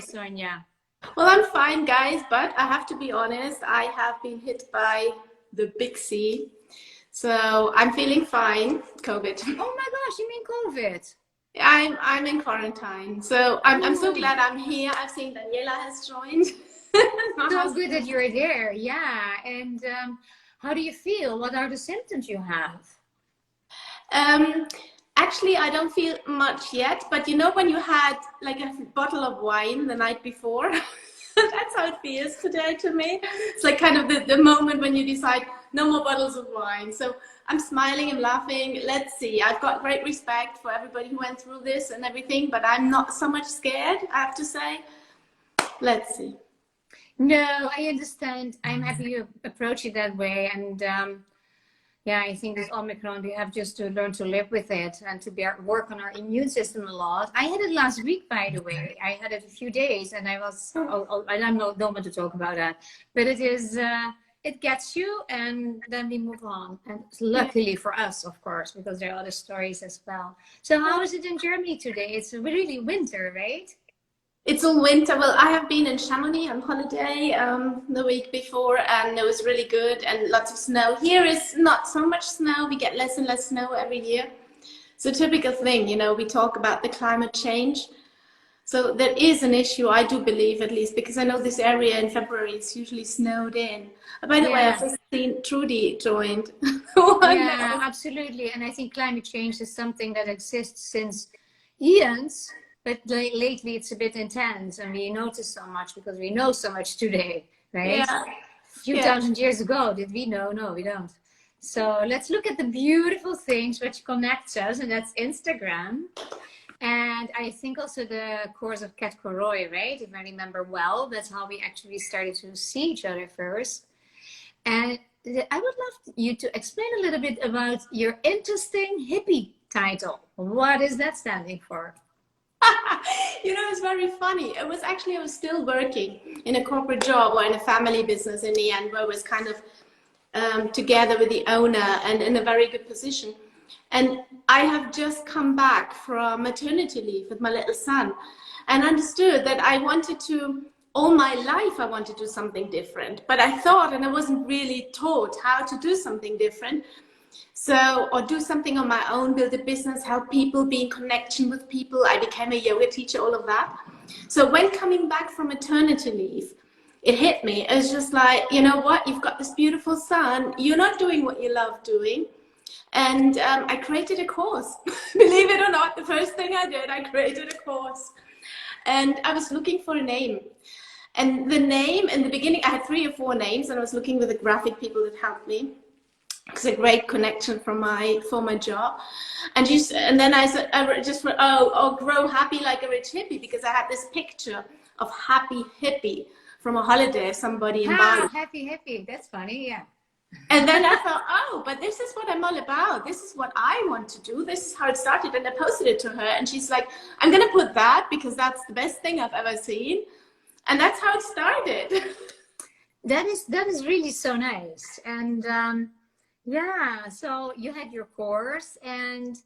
today, Sonja? Well, I'm fine, guys, but I have to be honest, I have been hit by the big C. So I'm feeling fine, COVID. Oh my gosh, you mean COVID? I'm in quarantine. So I'm so Oh, glad I'm here. I've seen Daniela has joined. My so good that husband. you're there. Yeah. And how do you feel? What are the symptoms you have? Um, Actually, I don't feel much yet, but you know when you had like a bottle of wine the night before? That's how it feels today to me. It's like kind of the moment when you decide no more bottles of wine. So I'm smiling and laughing. Let's see. I've got great respect for everybody who went through this and everything, but I'm not so much scared, I have to say. Let's see. No, I understand. I'm happy you approach it that way. And yeah, I think this Omicron, we have just to learn to live with it and to work on our immune system a lot. I had it last week, by the way. I had it a few days and I don't want to talk about that. But it is, it gets you and then we move on. And luckily for us, of course, because there are other stories as well. So how is it in Germany today? It's really winter, right? It's all winter. Well, I have been in Chamonix on holiday the week before, and it was really good and lots of snow. Here is not so much snow. We get less and less snow every year. So typical thing, you know, we talk about the climate change. So there is an issue, I do believe, at least, because I know this area in February it's usually snowed in. By the way, I've Yeah. just seen Trudy joined. Yeah, absolutely. And I think climate change is something that exists since eons, but lately it's a bit intense and we notice so much because we know so much today, right? Yeah, A few yeah. thousand years ago, did we know? No, we don't. So let's look at the beautiful things which connects us, and that's Instagram. And I think also the course of Kat Koroy, right? If I remember well, that's how we actually started to see each other first. And I would love you to explain a little bit about your interesting hippie title. What is that standing for? You know, it's very funny. It was actually, I was still working in a corporate job or in a family business in the end, where I was kind of together with the owner and in a very good position. And I have just come back from maternity leave with my little son and understood that I wanted to, all my life, I wanted to do something different. But I thought, and I wasn't really taught how to do something different. So, or do something on my own, build a business, help people, be in connection with people. I became a yoga teacher, all of that. So when coming back from maternity leave, it hit me. It's just like, you know what? You've got this beautiful son. You're not doing what you love doing. And I created a course. Believe it or not, the first thing I did, I created a course. And I was looking for a name. And the name, in the beginning, I had 3 or 4 names, and I was looking with the graphic people that helped me. It's a great connection from my former job. And then I said, I just went, grow happy like a rich hippie, because I had this picture of happy hippie from a holiday of somebody in Bali. Happy, happy. That's funny, yeah. And then I thought, oh, but this is what I'm all about. This is what I want to do. This is how it started. And I posted it to her, and she's like, I'm going to put that because that's the best thing I've ever seen. And that's how it started. That is really so nice. And yeah, so you had your course, and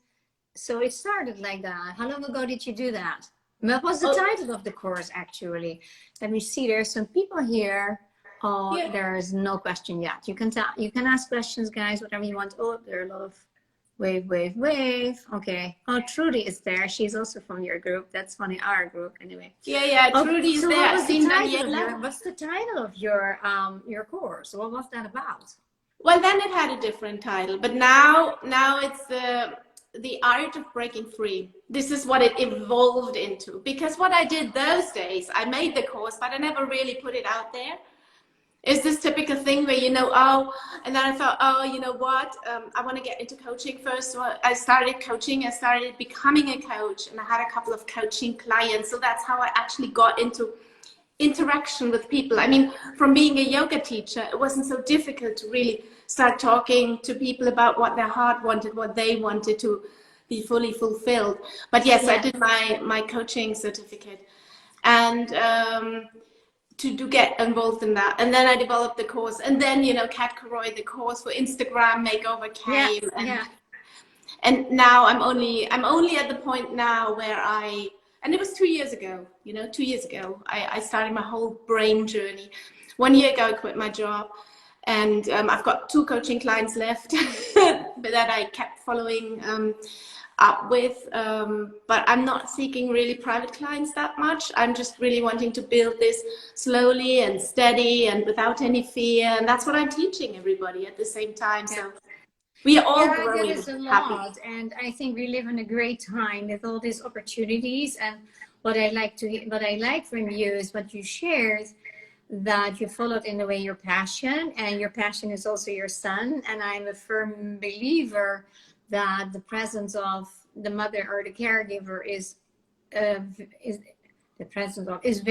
so it started like that. How long ago did you do that? What was the title of the course, actually? Let me see. There's some people here. Oh, yeah. There is no question yet. You can ask questions, guys, whatever you want. Oh, there are a lot of wave. Okay. Oh, Trudy is there. She's also from your group. That's funny, our group, anyway. Yeah. Trudy's so there. What's the title of your course? What was that about? Well, then it had a different title, but now it's the art of breaking free. This is what it evolved into. Because what I did those days, I made the course, but I never really put it out there. It's this typical thing where, you know, and then I thought, you know what, I want to get into coaching first. So I started coaching, I started becoming a coach, and I had a couple of coaching clients. So that's how I actually got into interaction with people. I mean, from being a yoga teacher, it wasn't so difficult to really start talking to people about what their heart wanted, what they wanted to be fully fulfilled. But yes, I did my coaching certificate, and to get involved in that. And then I developed the course, and then, you know, Kat Koroy, the course for Instagram makeover came. And now I'm only at the point now where And it was 2 years ago, 2 years ago, I started my whole brain journey. 1 year ago, I quit my job. And I've got 2 coaching clients left that I kept following up with. But I'm not seeking really private clients that much. I'm just really wanting to build this slowly and steady and without any fear. And that's what I'm teaching everybody at the same time. So we are all growing. That is a lot. And I think we live in a great time with all these opportunities. And what I like from you is what you shared, that you followed in a way your passion, and your passion is also your son. And I'm a firm believer that the presence of the mother or the caregiver is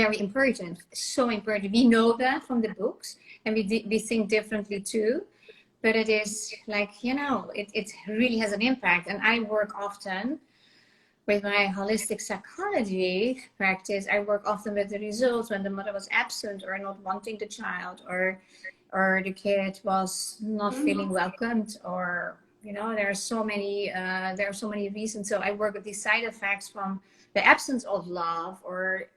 very important, so important. We know that from the books, and we think differently too, but it is like, it really has an impact. And I work often with my holistic psychology practice. I work often with the results when the mother was absent or not wanting the child, or the kid was not feeling welcomed, or there are so many reasons. So I work with these side effects from the absence of love, or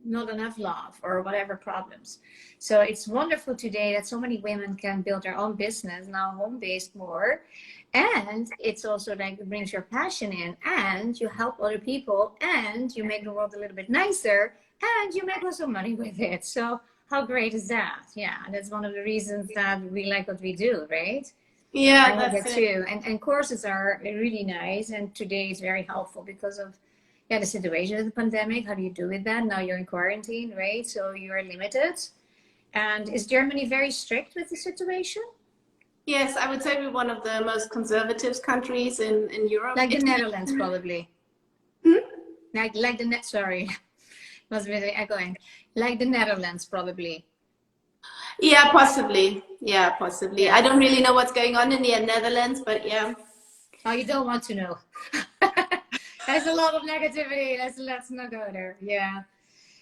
not enough love, or whatever problems. So it's wonderful today that so many women can build their own business now, home-based more. And it's also like it brings your passion in, and you help other people, and you make the world a little bit nicer, and you make also money with it. So how great is that? Yeah, and that's one of the reasons that we like what we do, right? Yeah, I that's it too. And courses are really nice, and today is very helpful because of the situation of the pandemic. How do you do with that? Now you're in quarantine, right? So you're limited. And is Germany very strict with the situation? Yes, I would say we're one of the most conservative countries in Europe. Like the Netherlands, probably. Like the sorry, was really echoing. Like the Netherlands, probably. Yeah, possibly. Yeah, possibly. I don't really know what's going on in the Netherlands, but yeah. Oh, you don't want to know. There's a lot of negativity. Let's not go there. Yeah.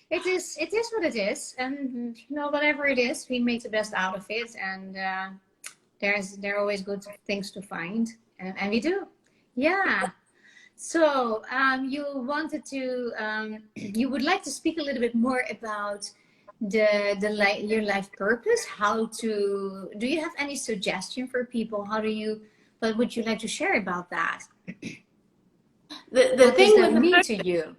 It is what it is. And whatever it is, we make the best out of it. And there are always good things to find. And we do. Yeah. So you wanted to, you would like to speak a little bit more about your life purpose. Do you have any suggestion for people? What would you like to share about that? The thing with me to you.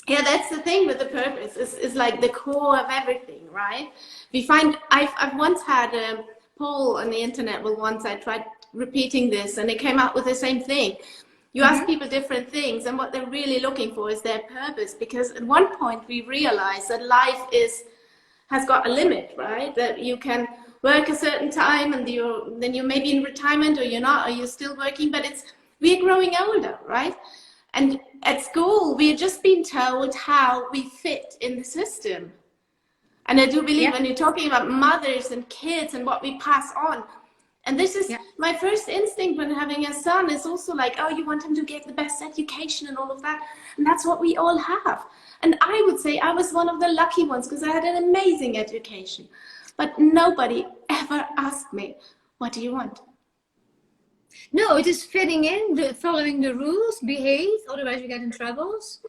Yeah, that's the thing with the purpose. Is like the core of everything, right? I've once had a poll on the internet. Well, once I tried repeating this, and it came out with the same thing. You ask people different things, and what they're really looking for is their purpose. Because at one point we realized that life has got a limit, right? That you can work a certain time, and then you may be in retirement, or you're not, or you're still working. But we're growing older, right? And at school, we're just being told how we fit in the system. And I do believe when you're talking about mothers and kids and what we pass on, and this is my first instinct when having a son, is also like, oh, you want him to get the best education and all of that. And that's what we all have. And I would say I was one of the lucky ones because I had an amazing education. But nobody ever asked me, what do you want? No, it is fitting in, following the rules, behave, otherwise you get in troubles.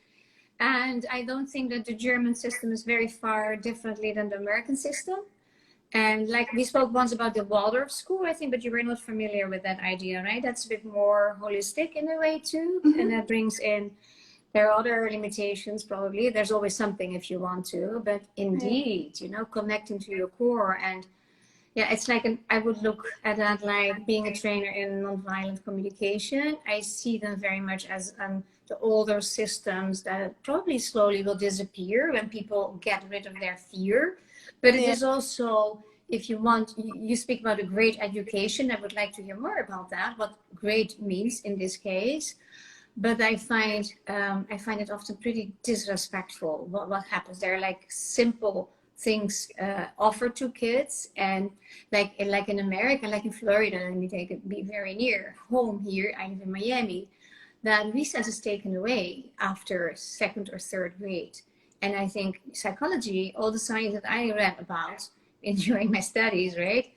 And I don't think that the German system is very far differently than the American system. And like we spoke once about the Waldorf school, I think, but you were not familiar with that idea, right? That's a bit more holistic in a way too. And that brings in, there are other limitations probably. There's always something if you want to, but indeed, connecting to your core. And it's like, I would look at that like being a trainer in nonviolent communication. I see them very much as the older systems that probably slowly will disappear when people get rid of their fear. But it is also, if you want, you speak about a great education. I would like to hear more about that, what great means in this case. But I find it often pretty disrespectful. What happens there? Like simple things offered to kids, and like in America, like in Florida, let me be very near home here. I live in Miami. That recess is taken away after second or third grade. And I think psychology, all the science that I read about during my studies, right?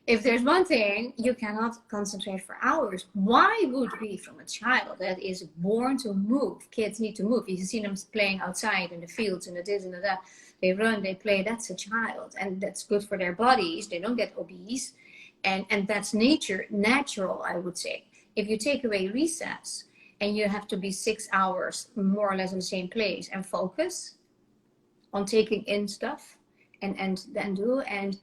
if there's one thing, you cannot concentrate for hours. Why would we, from a child that is born to move, kids need to move. You see them playing outside in the fields and the this and the that. They run, they play, that's a child. And that's good for their bodies. They don't get obese. And that's natural, I would say. If you take away recess and you have to be 6 hours more or less in the same place and focus on taking in stuff and then do, and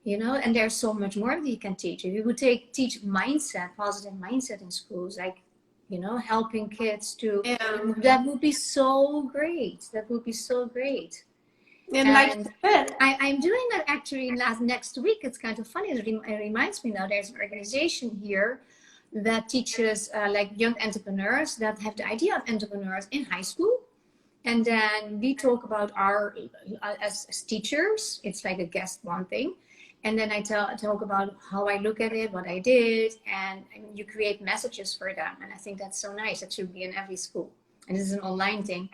you know, and there's so much more that you can teach. If you would teach mindset, positive mindset in schools, like, you know, helping kids to, that would be so great. That would be so great. And like I'm doing that actually next week. It's kind of funny. It reminds me now, there's an organization here that teaches like young entrepreneurs that have the idea of entrepreneurs in high school. And then we talk about our, as teachers, it's like a guest one thing. And then I talk about how I look at it, what I did, and you create messages for them. And I think that's so nice. That should be in every school. And this is an online thing.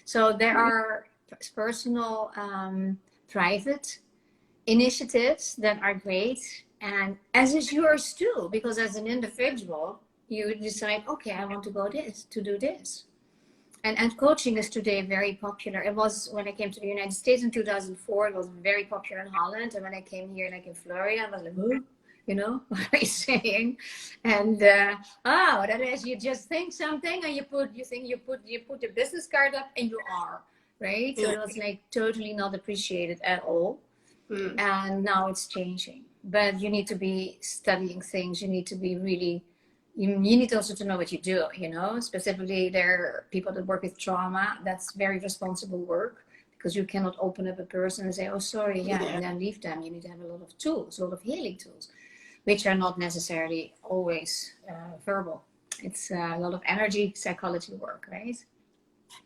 So there are personal, private initiatives that are great. And as is yours too, because as an individual, you decide, okay, I want to do this. And coaching is today very popular. It was when I came to the United States in 2004, it was very popular in Holland. And when I came here, like in Florida, I was like, who? You know, what are you saying? And that is, you just think something and you put the business card up and you are, right? So it was like totally not appreciated at all. And now it's changing. But you need to be studying things. You need to be really, you need also to know what you do, you know. Specifically, there are people that work with trauma. That's very responsible work, because you cannot open up a person and say, oh, sorry, and then leave them. You need to have a lot of tools, a lot of healing tools, which are not necessarily always verbal. It's a lot of energy, psychology work, right?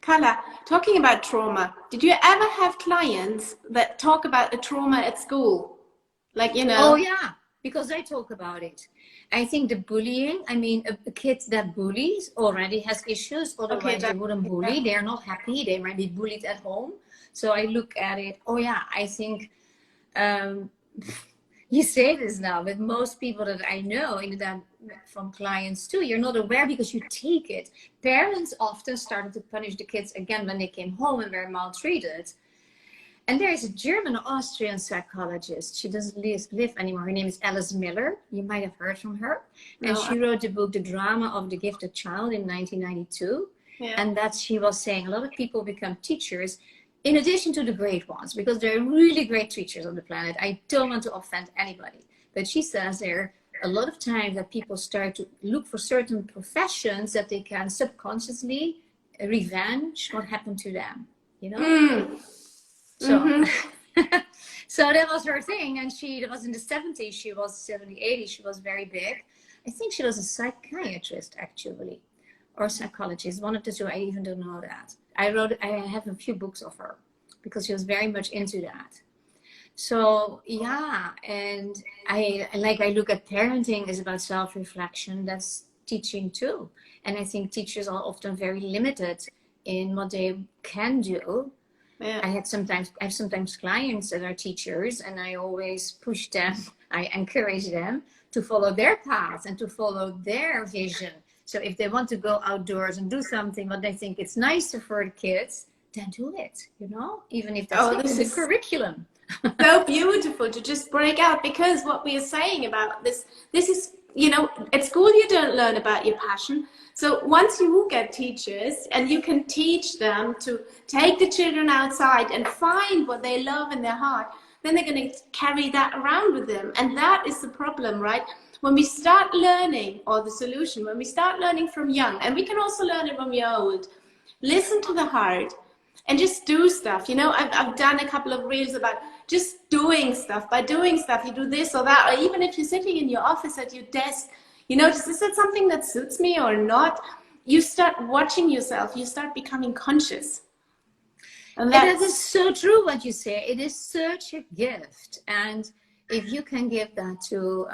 Carla, talking about trauma, did you ever have clients that talk about a trauma at school? Like, you know. Oh, yeah, because I talk about it. I think the bullying, I mean, a kid that bullies already has issues. Otherwise, they wouldn't bully. They're not happy. They might be bullied at home. So I look at it. Oh, yeah, I think you say this now, but most people that I know, from clients too, you're not aware because you take it. Parents often started to punish the kids again when they came home and were maltreated. And there is a German-Austrian psychologist. She doesn't live anymore. Her name is Alice Miller. You might have heard from her. And she wrote the book, The Drama of the Gifted Child, in 1992. Yeah. And that she was saying a lot of people become teachers in addition to the great ones, because there are really great teachers on the planet. I don't want to offend anybody. But she says there are a lot of times that people start to look for certain professions that they can subconsciously revenge what happened to them, you know? So, so that was her thing. And that was in the 70s. She was 70, 80. She was very big. I think she was a psychiatrist, actually, or psychologist. One of the two. I even don't know that. I have a few books of her because she was very much into that. So, yeah. And I look at parenting is about self-reflection. That's teaching too. And I think teachers are often very limited in what they can do. Yeah. I have sometimes clients that are teachers, and I always push them, I encourage them to follow their path and to follow their vision. So if they want to go outdoors and do something what they think it's nicer for the kids, then do it, you know, even if that's in the curriculum. So beautiful to just break out, because what we are saying about this is, you know, at school you don't learn about your passion. So once you get teachers and you can teach them to take the children outside and find what they love in their heart, then they're going to carry that around with them. And that is the problem, right? When we start learning, or the solution, when we start learning from young, and we can also learn it when we're old, listen to the heart and just do stuff. You know, I've done a couple of reels about just doing stuff. By doing stuff, you do this or that, or even if you're sitting in your office at your desk, you know, is that something that suits me or not? You start watching yourself. You start becoming conscious. And that is so true what you say. It is such a gift. And if you can give that to,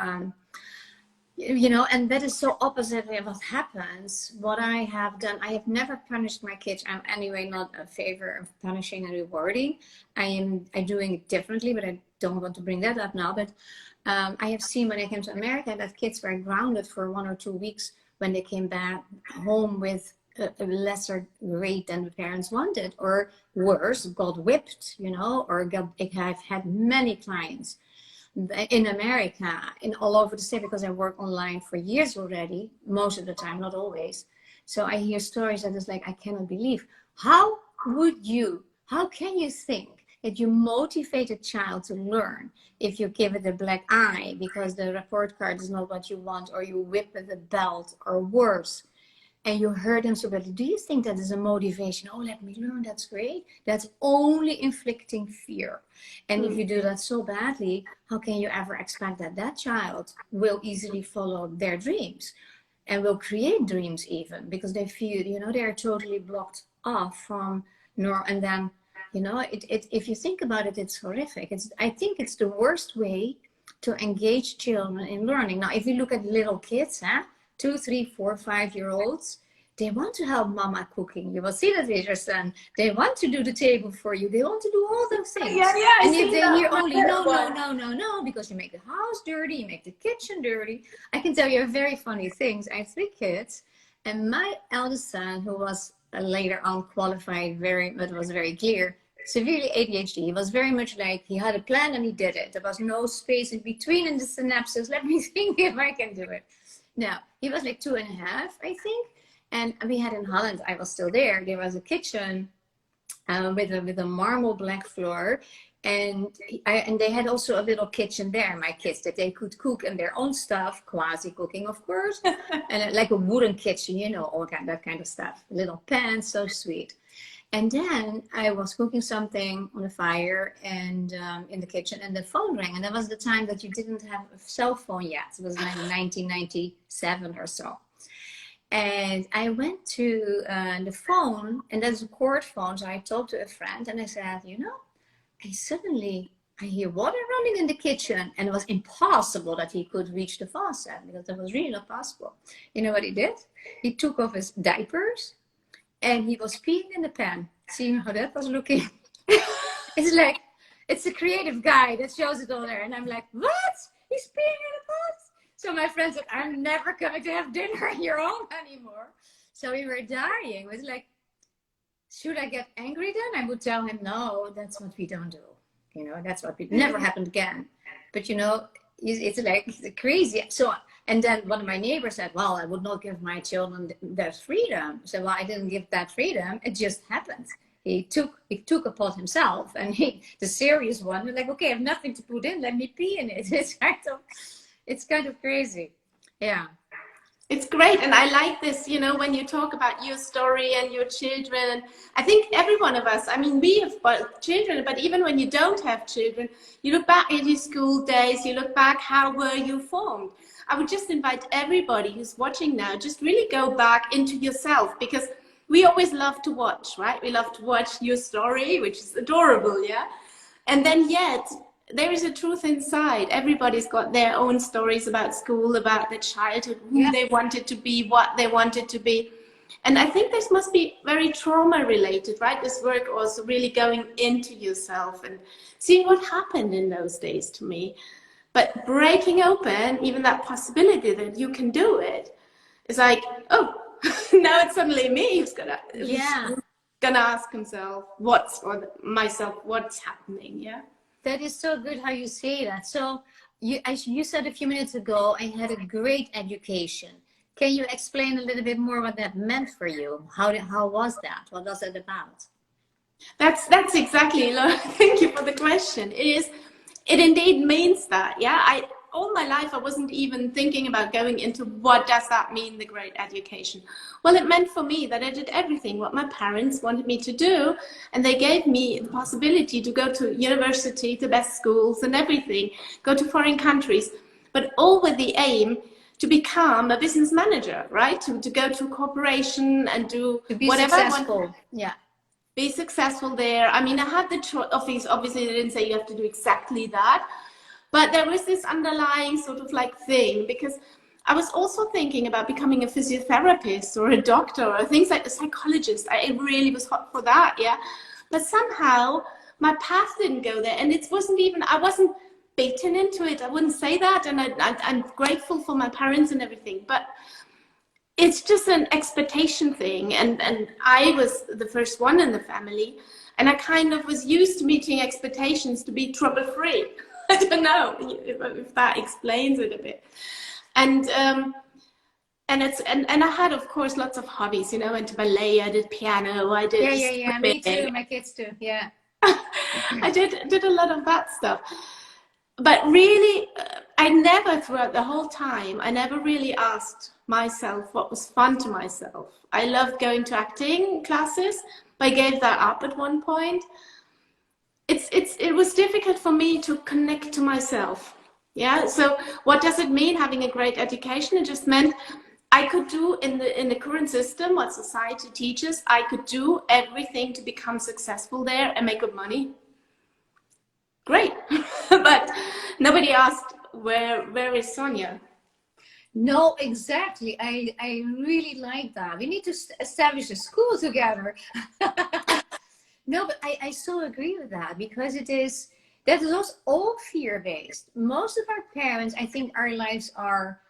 You know, and that is so opposite of what happens. What I have done, I have never punished my kids. I'm anyway not a favor of punishing and rewarding. I'm doing it differently, but I don't want to bring that up now. But I have seen when I came to America that kids were grounded for 1 or 2 weeks when they came back home with a lesser grade than the parents wanted, or worse, got whipped, you know, or I've had many clients in America, in all over the state, because I work online for years already, most of the time, not always. So I hear stories that is like, I cannot believe. How can you think that you motivate a child to learn if you give it a black eye because the report card is not what you want, or you whip with a belt, or worse, and you hurt them so badly? Do you think that is a motivation? Oh, let me learn, that's great. That's only inflicting fear. And if you do that so badly, how can you ever expect that that child will easily follow their dreams and will create dreams, even because they feel, you know, they are totally blocked off from and then, you know, if you think about it, it's horrific. I think it's the worst way to engage children in learning. Now, if you look at little kids, 2, 3, 4, 5-year-olds, they want to help mama cooking. You will see that with your son. They want to do the table for you. They want to do all those things. Yeah, and if they hear only no, because you make the house dirty, you make the kitchen dirty. I can tell you very funny things. I have 3 kids, and my eldest son, who was later on qualified, but was very clear, severely ADHD. He was very much like, he had a plan and he did it. There was no space in between in the synapses. Let me think if I can do it. Now, he was like 2.5, I think. And we had in Holland, I was still there. There was a kitchen with a marble black floor. And they had also a little kitchen there, my kids, that they could cook in their own stuff, quasi cooking, of course. And like a wooden kitchen, you know, all that kind of stuff. Little pans, so sweet. And then I was cooking something on the fire and in the kitchen, and the phone rang. And that was the time that you didn't have a cell phone yet. It was like 1997 or so. And I went to the phone, and that's a cord phone. So I talked to a friend and I said, you know, I hear water running in the kitchen. And it was impossible that he could reach the faucet, because that was really not possible. You know what he did? He took off his diapers and he was peeing in the pan. Seeing how that was looking. It's like, it's a creative guy that shows it all there. And I'm like, what? He's peeing in the pot? So my friend said, I'm never going to have dinner on your own anymore. So we were dying. It was like, should I get angry then? I would tell him, no, that's what we don't do. You know, that's what we never happened again. But you know, it's like it's crazy. So, and then one of my neighbors said, well, I would not give my children that freedom. So, well, I didn't give that freedom. It just happened. He took a pot himself, and the serious one was like, okay, I have nothing to put in. Let me pee in it. It's kind of crazy. Yeah. It's great. And I like this, you know, when you talk about your story and your children. I think every one of us, I mean, we have children, but even when you don't have children, you look back at your school days, you look back, how were you formed? I would just invite everybody who's watching now, just really go back into yourself, because we always love to watch, right? We love to watch your story, which is adorable, yeah? And then yet, there is a truth inside. Everybody's got their own stories about school, about their childhood, who they wanted to be, what they wanted to be. And I think this must be very trauma related, right? This work also really going into yourself and seeing what happened in those days to me. But breaking open even that possibility that you can do it is like, oh, now it's suddenly me who's gonna ask himself what's happening, yeah? That is so good how you say that. So as you said a few minutes ago, I had a great education. Can you explain a little bit more what that meant for you? How was that? What was it about? That's exactly, Laura. Thank you for the question. It indeed means that, yeah. All my life, I wasn't even thinking about going into what does that mean, the great education. Well, it meant for me that I did everything what my parents wanted me to do, and they gave me the possibility to go to university, the best schools and everything, go to foreign countries, but all with the aim to become a business manager, right? To go to a corporation and do whatever successful. Yeah. Be successful there. I mean, I had the choice. Obviously, they didn't say you have to do exactly that. But there was this underlying sort of like thing, because I was also thinking about becoming a physiotherapist or a doctor or things like a psychologist. I really was hot for that, yeah. But somehow my path didn't go there, and it wasn't even, I wasn't beaten into it. I wouldn't say that, and I'm grateful for my parents and everything, but it's just an expectation thing, and I was the first one in the family, and I kind of was used to meeting expectations to be trouble-free. I don't know if that explains it a bit. And I had, of course, lots of hobbies. You know, I went to ballet, I did piano, I did Yeah. Me too. swimming. My kids too. Yeah. I did a lot of that stuff. But really, I never, throughout the whole time, I never really asked myself what was fun to myself. I loved going to acting classes, but I gave that up at one point. It was difficult for me to connect to myself. Yeah. So what does it mean having a great education? It just meant I could do in the current system what society teaches. I could do everything to become successful there and make good money. Great. But nobody asked where is Sonja? No, exactly. I really like that. We need to establish a school together. No, but I so agree with that, because that is also all fear-based. Most of our parents, I think our lives are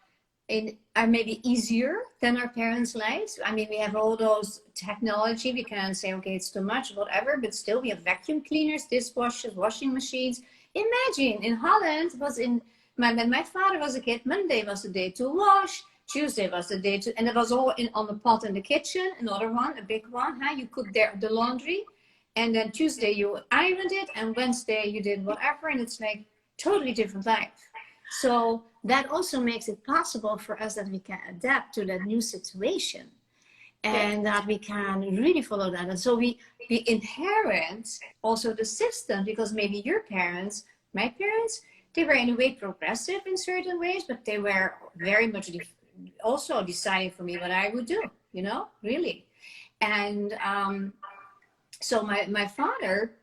maybe easier than our parents' lives. I mean, we have all those technology. We can say, okay, it's too much, whatever, but still we have vacuum cleaners, dishwashers, washing machines. Imagine in Holland when my father was a kid, Monday was the day to wash, Tuesday was the day to, and it was all on the pot in the kitchen, another one, a big one, huh? You cooked there the laundry, and then Tuesday you ironed it, and Wednesday you did whatever, and it's like totally different life. So that also makes it possible for us that we can adapt to that new situation, and that we can really follow that. And so we inherit also the system, because maybe your parents, my parents, they were in a way progressive in certain ways, but they were very much also deciding for me what I would do, really. And so my father,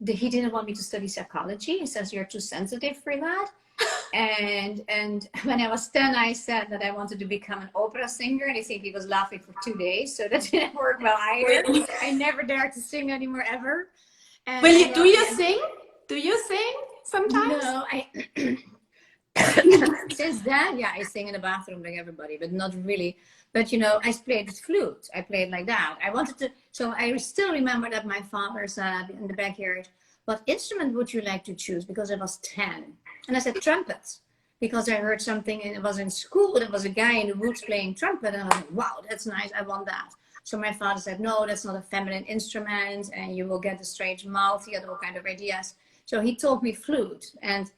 he didn't want me to study psychology. He says, you're too sensitive for that. And when I was 10, I said that I wanted to become an opera singer, and I think he was laughing for 2 days. So that didn't work well either. I never dared to sing anymore ever. And Do you sing? Do you sing sometimes? No, since then, yeah, I sing in the bathroom like everybody, but not really. But I played the flute. I played like that. I wanted to. So I still remember that my father said in the backyard, "What instrument would you like to choose?" Because I was 10. And I said trumpet, because I heard something, and it was in school. There was a guy in the woods playing trumpet, and I was like, wow, that's nice. I want that. So my father said, no, that's not a feminine instrument, and you will get a strange mouth. He had all kind of ideas. So he taught me flute, and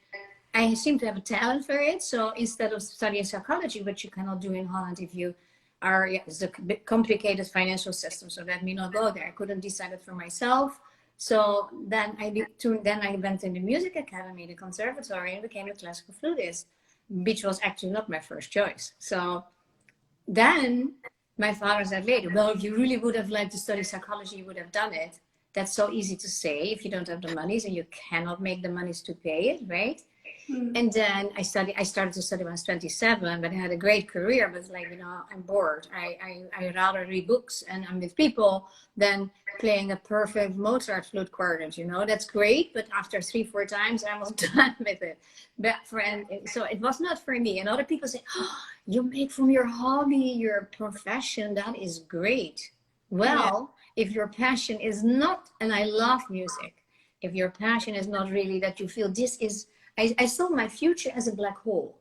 I seem to have a talent for it. So instead of studying psychology, which you cannot do in Holland if you are, it's a bit complicated financial system, so let me not go there. I couldn't decide it for myself. So then I went in the music academy, the conservatory, and became a classical flutist, which was actually not my first choice. So then my father said later, well, if you really would have liked to study psychology, you would have done it. That's so easy to say if you don't have the monies, and you cannot make the monies to pay it, right? And then I started to study when I was 27, but I had a great career, but I'm bored. I rather read books and I'm with people than playing a perfect Mozart flute quartet, that's great. But after 3-4 times, I was done with it. So it was not for me. And other people say, oh, you make from your hobby, your profession, that is great. Well, if your passion is not, and I love music, if your passion is not really that you feel this is, I saw my future as a black hole.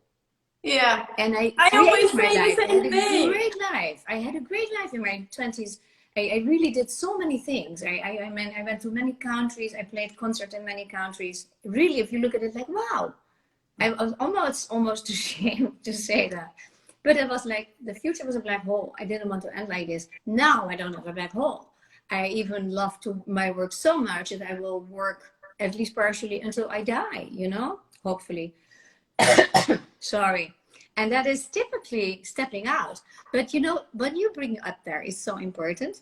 Yeah. And I always my say life. the same thing. I had a great life in my 20s. I really did so many things. I went to many countries. I played concerts in many countries. Really, if you look at it, like, wow. I was almost ashamed to say that. But it was like, the future was a black hole. I didn't want to end like this. Now I don't have a black hole. I even love my work so much that I will work at least partially until I die, hopefully. Sorry. And that is typically stepping out. But what you bring up there is so important,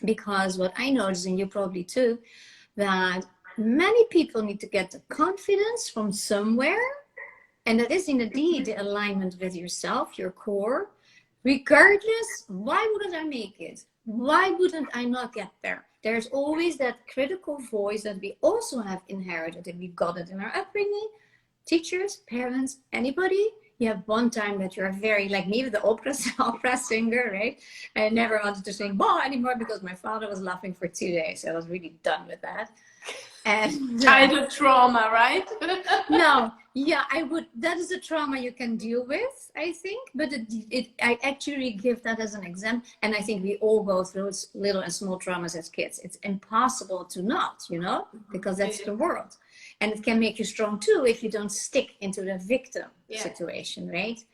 because what I noticed, and you probably too, that many people need to get the confidence from somewhere And that is indeed the alignment with yourself, your core. Regardless, why wouldn't I make it? Why wouldn't I not get there? There's always that critical voice that we also have inherited, and we got it in our upbringing. Teachers, parents, anybody. You have one time that you're very, like me with the opera singer, right? I never wanted to sing bah anymore because my father was laughing for 2 days. So I was really done with that. And childhood trauma, right? no, yeah, I would. That is a trauma you can deal with, I think. But I actually give that as an example, and I think we all go through little and small traumas as kids. It's impossible to not, because that's the world, and it can make you strong too if you don't stick into the victim situation, right?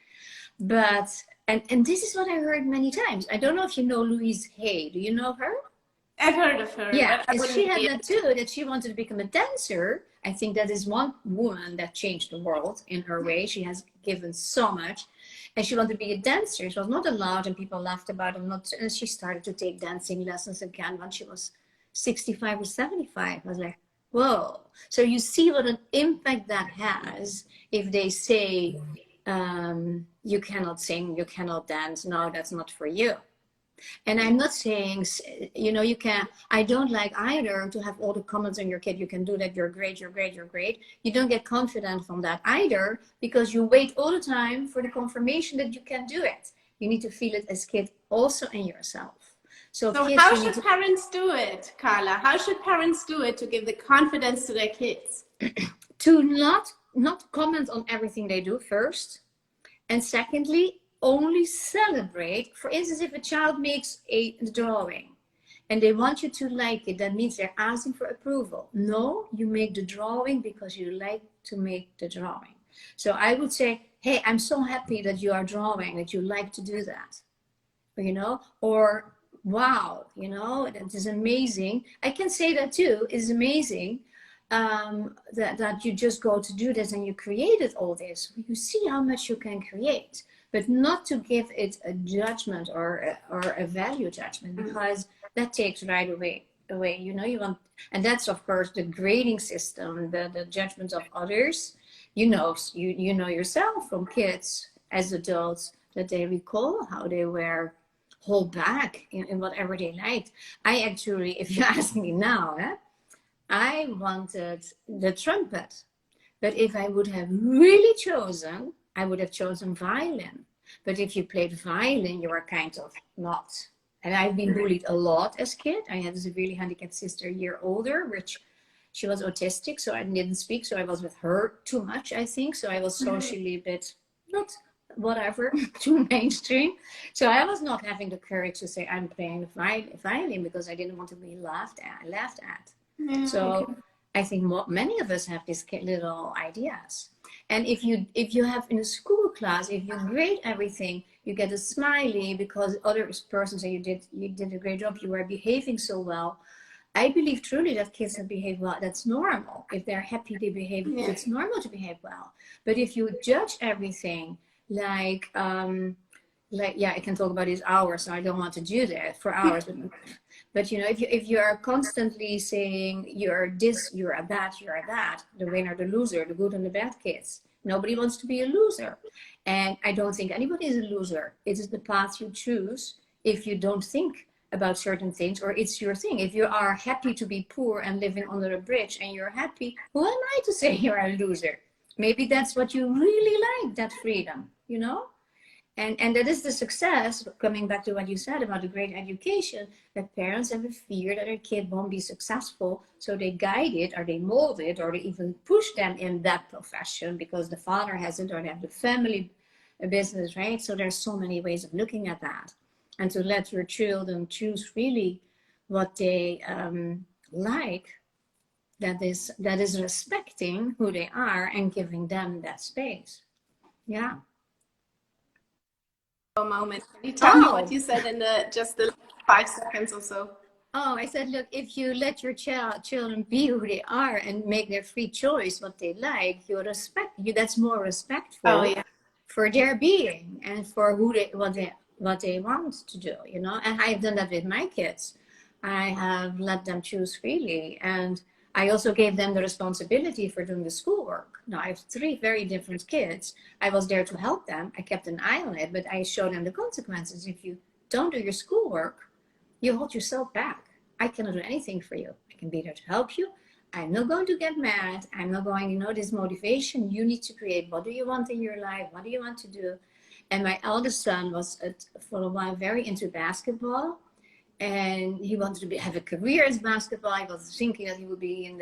But and this is what I heard many times. I don't know if you know Louise Hay. Do you know her? I've heard of her. Yeah, but and she had that too, that she wanted to become a dancer. I think that is one woman that changed the world in her way. She has given so much. And she wanted to be a dancer. She was not allowed, and people laughed about her. And she started to take dancing lessons again when she was 65 or 75. I was like, whoa. So you see what an impact that has if they say, you cannot sing, you cannot dance. No, that's not for you. And I'm not saying, you can, I don't like either to have all the comments on your kid, you can do that, you're great, you're great, you're great. You don't get confident from that either, because you wait all the time for the confirmation that you can do it. You need to feel it as kid also in yourself. So kids, how should parents do it, Carla? How should parents do it to give the confidence to their kids? To not comment on everything they do first. And secondly, only celebrate. For instance, if a child makes a drawing and they want you to like it, that means they're asking for approval. No, you make the drawing because you like to make the drawing. So I would say, hey, I'm so happy that you are drawing, that you like to do that, or wow, that is amazing. I can say that too. It's amazing that you just go to do this and you created all this. You see how much you can create. But not to give it a judgment or a value judgment, because that takes right away. You want, and that's of course the grading system, the judgment of others. You know yourself from kids as adults that they recall how they were hold back in whatever they liked. I actually, if you ask me now, I wanted the trumpet, but if I would have really chosen, I would have chosen violin. But if you played violin, you are kind of not. And I've been bullied a lot as a kid. I had a severely handicapped sister a year older, which she was autistic, so I didn't speak. So I was with her too much, I think. So I was socially a bit, not whatever, too mainstream. So I was not having the courage to say I'm playing violin because I didn't want to be laughed at. So I think many of us have these little ideas. And if you have in a school class, if you grade everything, you get a smiley because other person say you did a great job, you were behaving so well. I believe truly that kids that behave well, that's normal. If they're happy, they behave. It's normal to behave well. But if you judge everything like I can talk about these hours, so I don't want to do that for hours. But if you are constantly saying you're this, you're a that, the winner, the loser, the good and the bad kids. Nobody wants to be a loser. And I don't think anybody is a loser. It is the path you choose if you don't think about certain things, or it's your thing. If you are happy to be poor and living under a bridge and you're happy, who am I to say you're a loser? Maybe that's what you really like, that freedom, And that is the success, coming back to what you said about the great education, that parents have a fear that their kid won't be successful. So they guide it, or they mold it, or they even push them in that profession because the father has it, or they have the family business, right? So there's so many ways of looking at that. And to let your children choose really what they like, that is respecting who they are and giving them that space. Yeah. Moment. Can you tell me what you said in just the 5 seconds or so? Oh, I said, look, if you let your children be who they are and make their free choice what they like, you respect you. That's more respectful for their being and for what they want to do, And I've done that with my kids. I have let them choose freely, and I also gave them the responsibility for doing the schoolwork. Now I have 3 very different kids. I was there to help them. I kept an eye on it, but I showed them the consequences. If you don't do your schoolwork, you hold yourself back. I cannot do anything for you. I can be there to help you. I'm not going to get mad. I'm not going, this motivation you need to create. What do you want in your life? What do you want to do? And my eldest son was, for a while, very into basketball. And he wanted to have a career as basketball. I was thinking that he would be in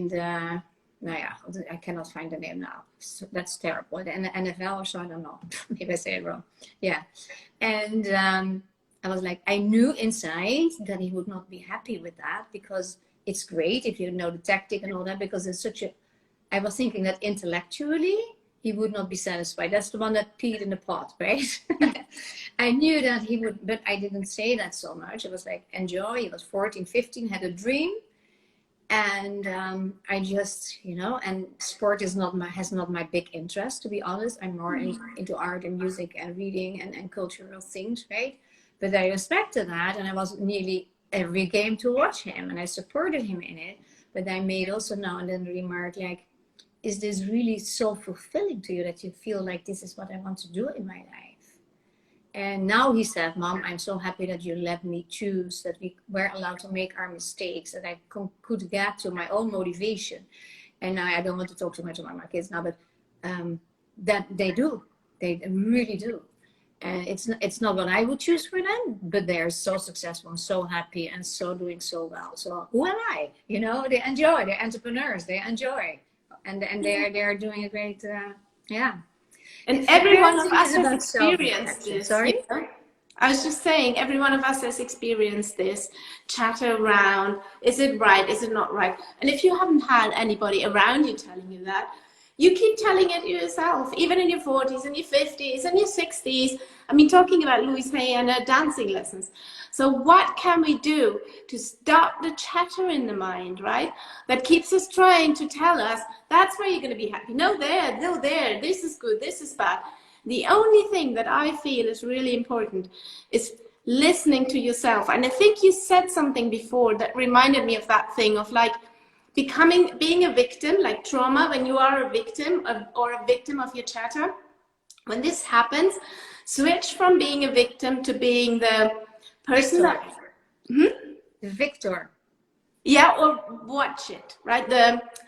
the, I cannot find the name now. So that's terrible. In the NFL or so, I don't know. Maybe I say it wrong. Yeah. And I was like, I knew inside that he would not be happy with that, because it's great if you know the tactic and all that, because it's I was thinking that intellectually, he would not be satisfied. That's the one that peed in the pot, right? I knew that he would, but I didn't say that so much. It was like, enjoy. He was 14, 15, had a dream. And I just, and sport has not my big interest, to be honest. I'm more into art and music and reading and cultural things, right? But I respected that, and I was nearly every game to watch him, and I supported him in it. But I made also now and then the remark, like, is this really so fulfilling to you that you feel like this is what I want to do in my life? And now he said, Mom, I'm so happy that you let me choose, that we were allowed to make our mistakes, that I could get to my own motivation. And I don't want to talk too much about my kids now, but that they do. They really do. And it's not what I would choose for them, but they're so successful and so happy and so doing so well. So who am I? They enjoy. They're entrepreneurs. They enjoy. And they're doing a great, yeah. And every one of us has experienced this. Sorry? I was just saying, every one of us has experienced this chatter around, is it right, is it not right? And if you haven't had anybody around you telling you that, you keep telling it yourself, even in your 40s and your 50s and your 60s. I mean, talking about Louise Hay and her dancing lessons. So what can we do to stop the chatter in the mind, right? That keeps us trying to tell us, that's where you're going to be happy. No, there, this is good, this is bad. The only thing that I feel is really important is listening to yourself. And I think you said something before that reminded me of that thing of like, being a victim, like trauma, when you are a victim or a victim of your chatter. When this happens, switch from being a victim to being the person that... The victor. Yeah, or watch it, right?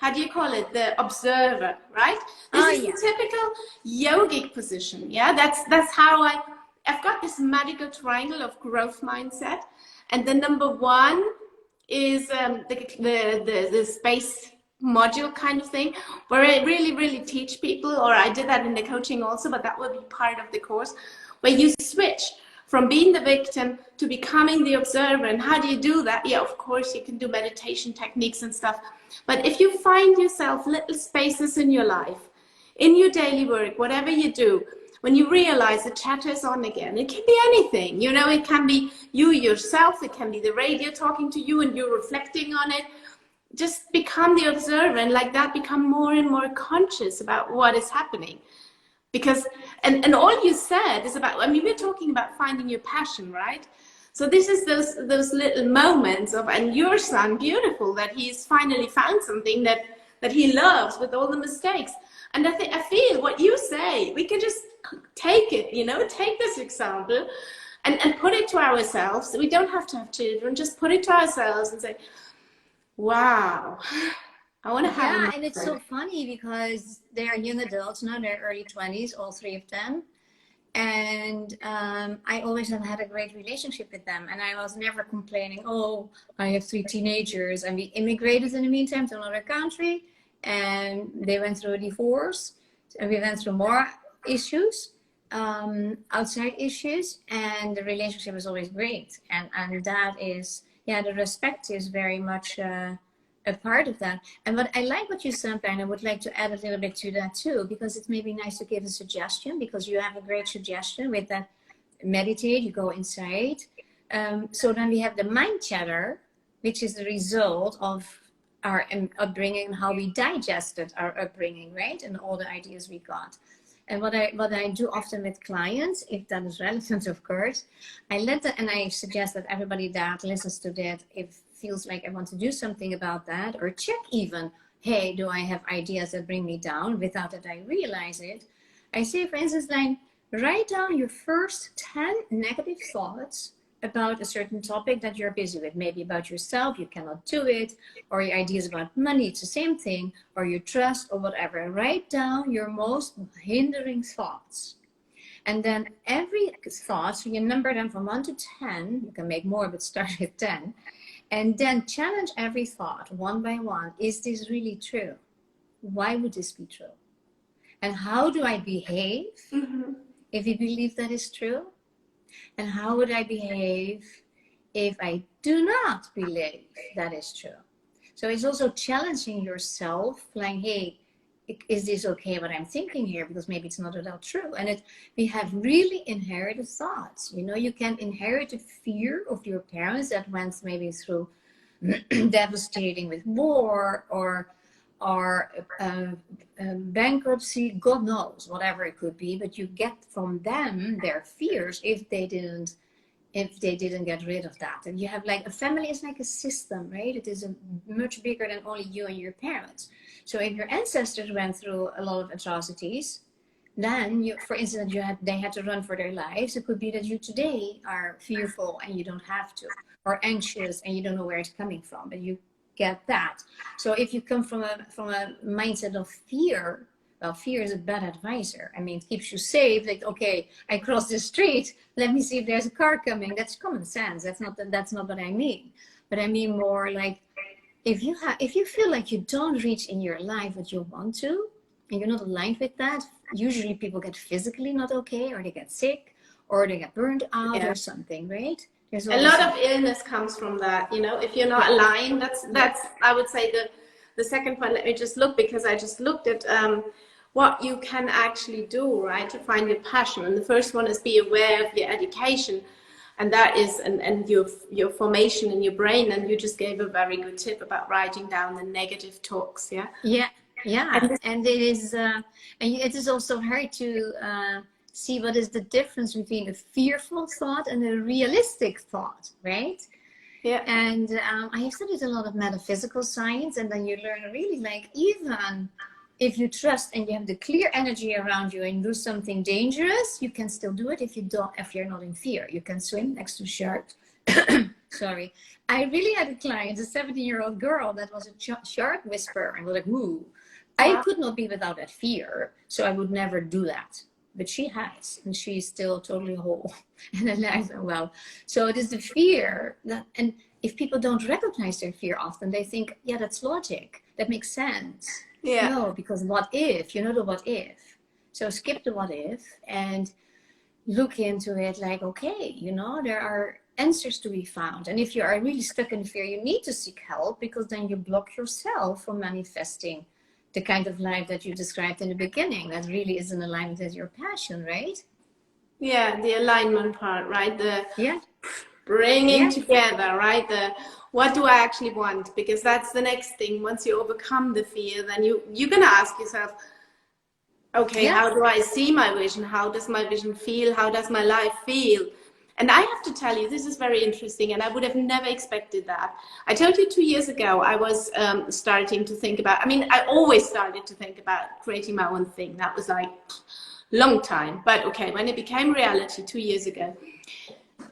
How do you call it? The observer, right? This is the typical yogic position. Yeah, that's how I've got this magical triangle of growth mindset. And the number 1 is the space module kind of thing, where I really teach people, or I did that in the coaching also, but that will be part of the course, where you switch from being the victim to becoming the observer. And how do you do that? Yeah, of course, you can do meditation techniques and stuff. But if you find yourself little spaces in your life, in your daily work, whatever you do, when you realize the chatter is on again, it can be anything, it can be you yourself, it can be the radio talking to you and you're reflecting on it. Just become the observer, and like that become more and more conscious about what is happening. Because, and all you said is about, we're talking about finding your passion, right? So this is those little moments of, and your son, beautiful, that he's finally found something that he loves with all the mistakes. And I feel what you say, we can just take it, take this example and put it to ourselves. We don't have to have children, just put it to ourselves and say, wow, I want to have. Yeah, and it's so funny because they are young adults now, they're early 20s, all 3 of them. And I always have had a great relationship with them. And I was never complaining, oh, I have 3 teenagers. And we immigrated in the meantime to another country. And they went through a divorce. And we went through more issues, outside issues. And the relationship was always great. And that is, the respect is very much a part of that. And what I like what you said, and I would like to add a little bit to that too, because it's maybe nice to give a suggestion, because you have a great suggestion with that meditate, you go inside. So then we have the mind chatter, which is the result of our upbringing and how we digested our upbringing, right? And all the ideas we got. And what I do often with clients, if that is relevant, of course, I let them, and I suggest that everybody that listens to that, if feels like I want to do something about that, or check even, hey, do I have ideas that bring me down without that I realize it? I say, for instance, like, write down your first 10 negative thoughts about a certain topic that you're busy with, maybe about yourself, you cannot do it, or your ideas about money, it's the same thing, or your trust, or whatever. Write down your most hindering thoughts. And then every thought, so you number them from 1 to 10, you can make more, but start with 10. And then challenge every thought one by one. Is this really true? Why would this be true? And how do I behave if you believe that is true? And how would I behave if I do not believe that is true? So it's also challenging yourself, like, hey, is this okay what I'm thinking here? Because maybe it's not at all true. And we have really inherited thoughts. You know, you can inherit the fear of your parents that went maybe through devastating with war or bankruptcy, God knows, whatever it could be. But you get from them their fears if they didn't get rid of that. And you have, like, a family is like a system, right? It is much bigger than only you and your parents. So if your ancestors went through a lot of atrocities, then you, for instance, they had to run for their lives. It could be that you today are fearful and you don't have to, or anxious and you don't know where it's coming from, but you get that. So if you come from a mindset of fear, well, fear is a bad advisor. I mean, it keeps you safe. Like, okay, I cross the street. Let me see if there's a car coming. That's common sense. That's not what I mean. But I mean more like, if you feel like you don't reach in your life what you want to, and you're not aligned with that, usually people get physically not okay, or they get sick, or they get burned out, or something, right? There's a lot of illness comes from that. You know, if you're not aligned, that's I would say the second point. Let me just look, because I just looked at what you can actually do, right, to find your passion. And the first one is be aware of your education. And that is, and your formation in your brain. And you just gave a very good tip about writing down the negative talks. Yeah. And it is, and it is also hard to see what is the difference between a fearful thought and a realistic thought, right? Yeah. And I have studied a lot of metaphysical science, and then you learn really, like, even if you trust and you have the clear energy around you and do something dangerous, you can still do it if you're not in fear. You can swim next to sharks. Sorry. I really had a client, a 17-year-old girl that was a shark whisperer. I was like, woo. I could not be without that fear, so I would never do that. But she has, and she's still totally whole and alive and well. So it is the fear that, and if people don't recognize their fear often, they think, yeah, that's logic. That makes sense. Yeah. No, because what if, you know, the what if. So skip the what if and look into it like, okay, you know, there are answers to be found. And if you are really stuck in fear, you need to seek help, because then you block yourself from manifesting the kind of life that you described in the beginning. That really is in alignment with your passion, right? Yeah, the alignment part, right? The yeah. bringing together, right? The what do I actually want? Because that's the next thing. Once you overcome the fear, then you're gonna ask yourself, okay, how do I see my vision? How does my vision feel? How does my life feel? And I have to tell you, this is very interesting, and I would have never expected that. I told you 2 years ago, I was starting to think about, I mean, I always started to think about creating my own thing. That was like long time. But okay, when it became reality 2 years ago,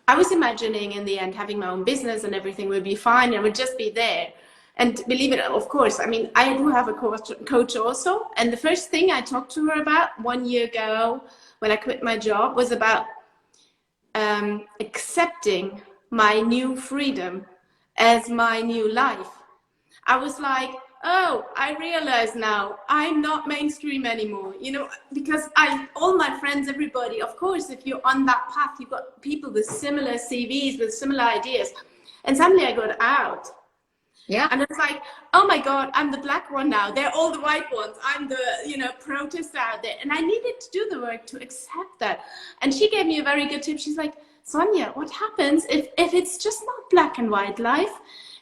I was imagining in the end having my own business and everything would be fine. I would just be there. And believe it, of course, I mean, I do have a coach also. And the first thing I talked to her about 1 year ago when I quit my job was about accepting my new freedom as my new life. I was like, oh, I realize now I'm not mainstream anymore, you know, because all my friends, everybody, of course, if you're on that path, you've got people with similar CVs, with similar ideas. And suddenly I got out. Yeah. And it's like, oh my God, I'm the black one now. They're all the white ones. I'm the, you know, protester out there. And I needed to do the work to accept that. And she gave me a very good tip. She's like, Sonja, what happens if it's just not black and white life?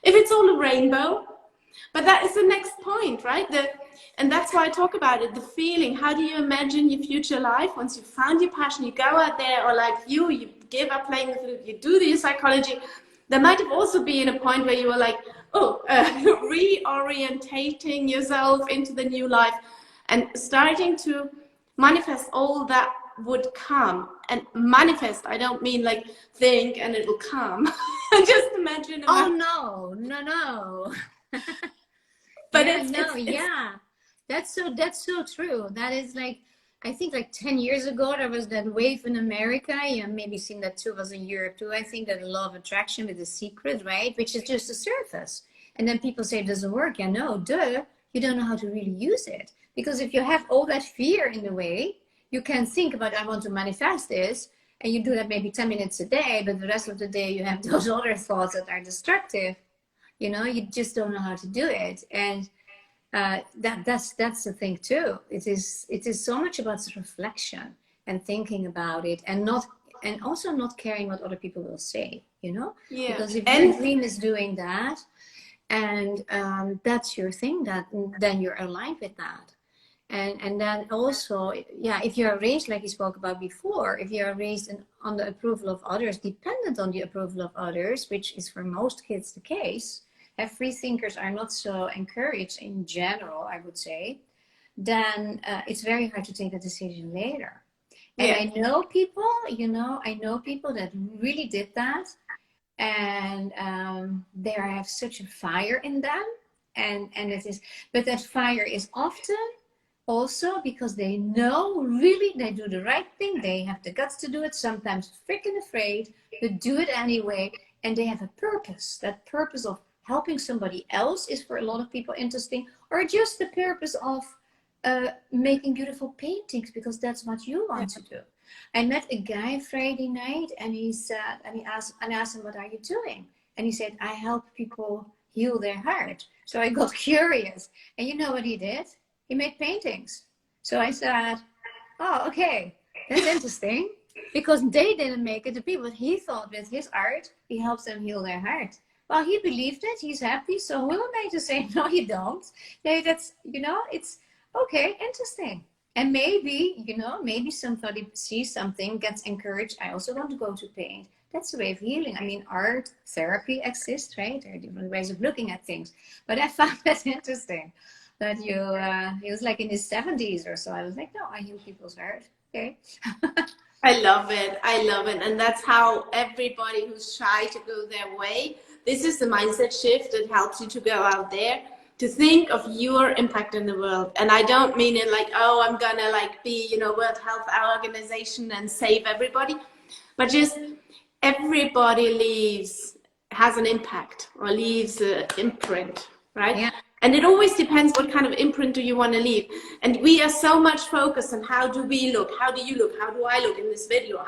If it's all a rainbow? But that is the next point, right? And that's why I talk about it, the feeling. How do you imagine your future life? Once you've found your passion, you go out there, or like you give up playing the flute, you do the psychology, there might have also been a point where you were like, oh, reorientating yourself into the new life and starting to manifest all that would come. And manifest, I don't mean like think and it will come. Just imagine. Oh no. But yeah, it's yeah, that's so true. That is like, I think like 10 years ago there was that wave in America. Yeah, maybe seen that too. Was in Europe too. I think that law of attraction with The Secret, right, which is just a surface, and then people say it doesn't work. Yeah, no, duh, you don't know how to really use it, because if you have all that fear in the way, you can think about, I want to manifest this, and you do that maybe 10 minutes a day, but the rest of the day you have those other thoughts that are destructive. You just don't know how to do it. And that's the thing too. It is so much about reflection and thinking about it, and also not caring what other people will say, Yeah. Because if your dream is doing that, and that's your thing, then you're aligned with that. And then also, yeah, if you're raised, like you spoke about before, if you're raised on the approval of others, dependent on the approval of others, which is for most kids the case, if free thinkers are not so encouraged in general, I would say, then it's very hard to take a decision later. And yeah. I know people that really did that, and they have such a fire in them, and it is, but that fire is often also because they know really they do the right thing, they have the guts to do it, sometimes freaking afraid, but do it anyway, and they have a purpose. That purpose of helping somebody else is for a lot of people interesting, or just the purpose of making beautiful paintings because that's what you want to do. I met a guy Friday night, and he said, and I asked him, what are you doing? And he said, I help people heal their heart. So I got curious, and you know what he did? He made paintings. So I said, oh, okay, that's interesting, because they didn't make it to people, but he thought with his art he helps them heal their heart. Well, he believed it, he's happy, so who am I to say no, you don't? Yeah, that's, it's okay, interesting. And maybe, maybe somebody sees something, gets encouraged. I also want to go to paint. That's a way of healing. I mean, art therapy exists, right? There are different ways of looking at things. But I found that interesting, that he was like in his 70s or so. I was like, no, I heal people's heart. Okay. I love it. I love it. And that's how everybody who's shy to go their way, this is the mindset shift that helps you to go out there, to think of your impact in the world. And I don't mean it like, oh, I'm gonna like be, World Health Organization and save everybody, but just everybody has an impact or leaves an imprint, right? Yeah. And it always depends what kind of imprint do you want to leave. And we are so much focused on how do we look, how do you look, how do I look in this video,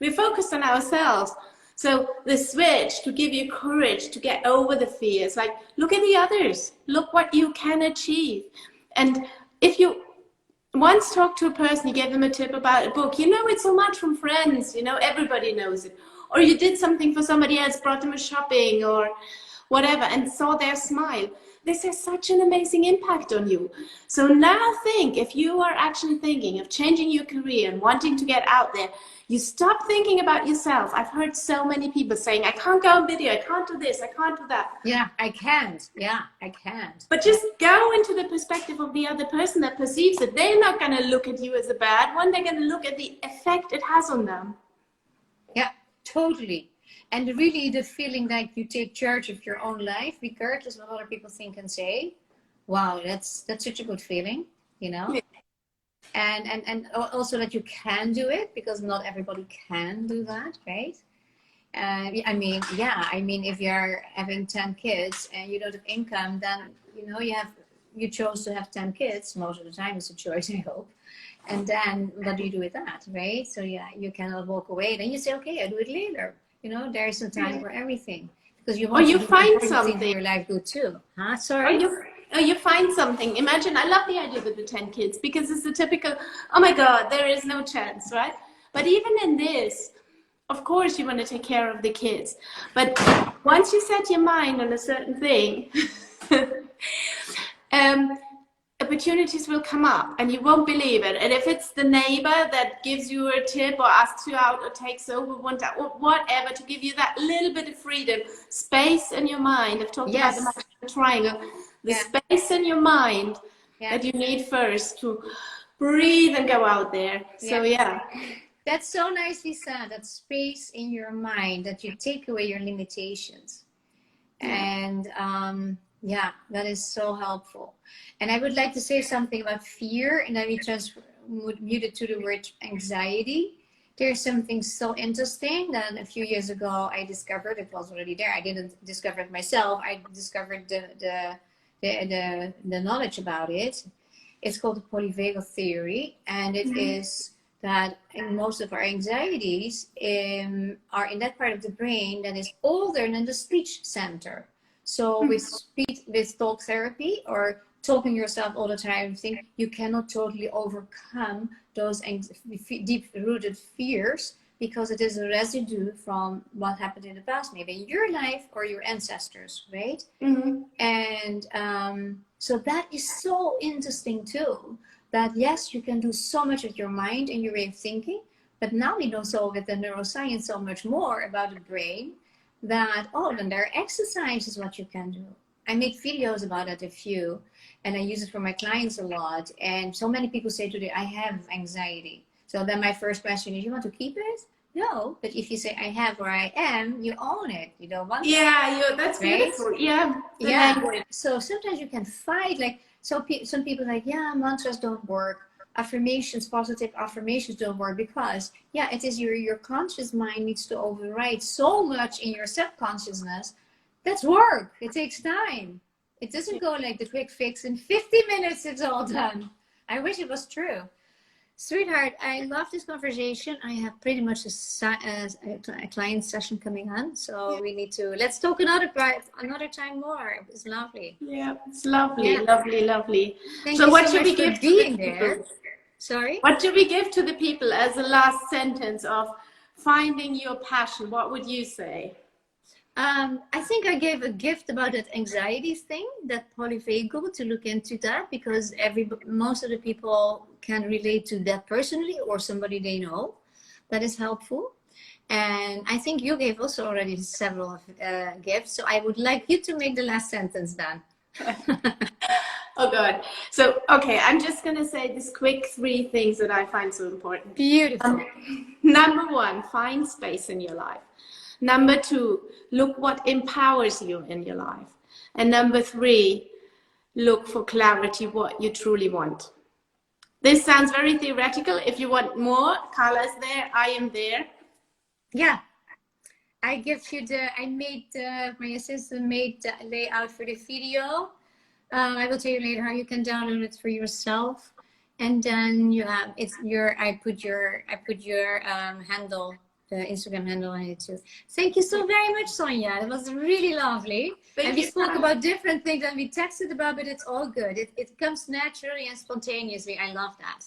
we're focused on ourselves. So the switch to give you courage to get over the fears, like look at the others, look what you can achieve. And if you once talk to a person, you gave them a tip about a book, it so much from friends, everybody knows it. Or you did something for somebody else, brought them a shopping or whatever, and saw their smile. This has such an amazing impact on you. So now think, if you are actually thinking of changing your career and wanting to get out there, you stop thinking about yourself. I've heard so many people saying, I can't go on video, I can't do this, I can't do that. Yeah, I can't. Yeah, I can't. But just go into the perspective of the other person that perceives it. They're not going to look at you as a bad one. They're going to look at the effect it has on them. Yeah, totally. And really the feeling that you take charge of your own life, regardless of what other people think and say. Wow, that's such a good feeling, Yeah. And also that you can do it, because not everybody can do that, right? I mean, if you're having 10 kids and you don't have income, then, you chose to have 10 kids. Most of the time it's a choice, I hope. And then what do you do with that, right? So yeah, you cannot walk away. Then you say, okay, I'll do it later. There's a time for everything, because you want to find something in your life good too. Huh? Sorry. Or you find something. Imagine, I love the idea with the 10 kids, because it's the typical, oh my God, there is no chance, right? But even in this, of course you want to take care of the kids. But once you set your mind on a certain thing, but opportunities will come up and you won't believe it. And if it's the neighbor that gives you a tip or asks you out or takes over one time or whatever to give you that little bit of freedom, space in your mind. I've talked about the magic triangle, the space in your mind that you need first to breathe and go out there. So That's so nicely said, that space in your mind, that you take away your limitations. And that is so helpful. And I would like to say something about fear, and then we mute it to the word anxiety. There's something so interesting that a few years ago I discovered. It was already there. I didn't discover it myself. I discovered the knowledge about it. It's called the polyvagal theory, and it is that most of our anxieties are in that part of the brain that is older than the speech center. So with talk therapy or talking yourself all the time, you cannot totally overcome those deep-rooted fears, because it is a residue from what happened in the past, maybe in your life or your ancestors, right? And so that is so interesting too, that yes, you can do so much with your mind and your way of thinking, but now we know so with the neuroscience so much more about the brain, that then there are exercises what you can do. I make videos about it, a few, and I use it for my clients a lot. And so many people say today, I have anxiety. So then my first question is, you want to keep it? No, but if you say I have or I am, you own it. You don't want it. That's right? beautiful. Yeah. So sometimes you can fight, like, some people like, mantras don't work. Affirmations, positive affirmations don't work, because it is your conscious mind needs to override so much in your subconsciousness. That's work. It takes time. It doesn't go like the quick fix in 50 minutes. It's all done. I wish it was true. Sweetheart, I love this conversation. I have pretty much a client session coming on, so we need to, let's talk another time more. It was lovely. Yeah, it's lovely, lovely. Thank you what so should much we for give being there? Sorry? What do we give to the people as the last sentence of finding your passion? What would you say? I think I gave a gift about that anxiety thing, that polyvagal, to look into that, because most of the people can relate to that personally, or somebody they know. That is helpful. And I think you gave also already several gifts. So I would like you to make the last sentence then. Oh God. So, okay, I'm just going to say this quick 3 things that I find so important. Beautiful. Number 1, find space in your life. Number 2, look what empowers you in your life. And number 3, look for clarity, what you truly want. This sounds very theoretical. If you want more, Carla is there. I am there. Yeah. I made, my assistant made the layout for the video. I will tell you later how you can download it for yourself. And then I put your handle, the Instagram handle on it too. Thank you so very much, Sonja. It was really lovely. And we spoke about different things and we texted about, but it's all good. It comes naturally and spontaneously. I love that.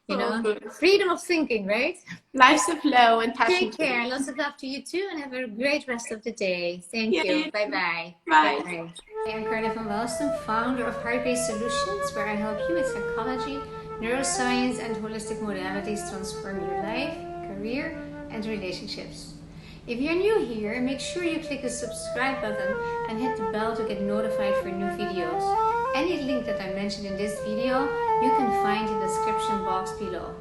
You know, freedom of thinking, right? Life's a flow and passion. Take care. Lots of love to you too, and have a great rest of the day. Thank you. Bye-bye. Bye. I am Carla from Walsum, founder of Heart-Based Solutions, where I help you with psychology, neuroscience, and holistic modalities transform your life, career, and relationships. If you're new here, make sure you click the subscribe button and hit the bell to get notified for new videos. Any link that I mentioned in this video, you can find in the description box below.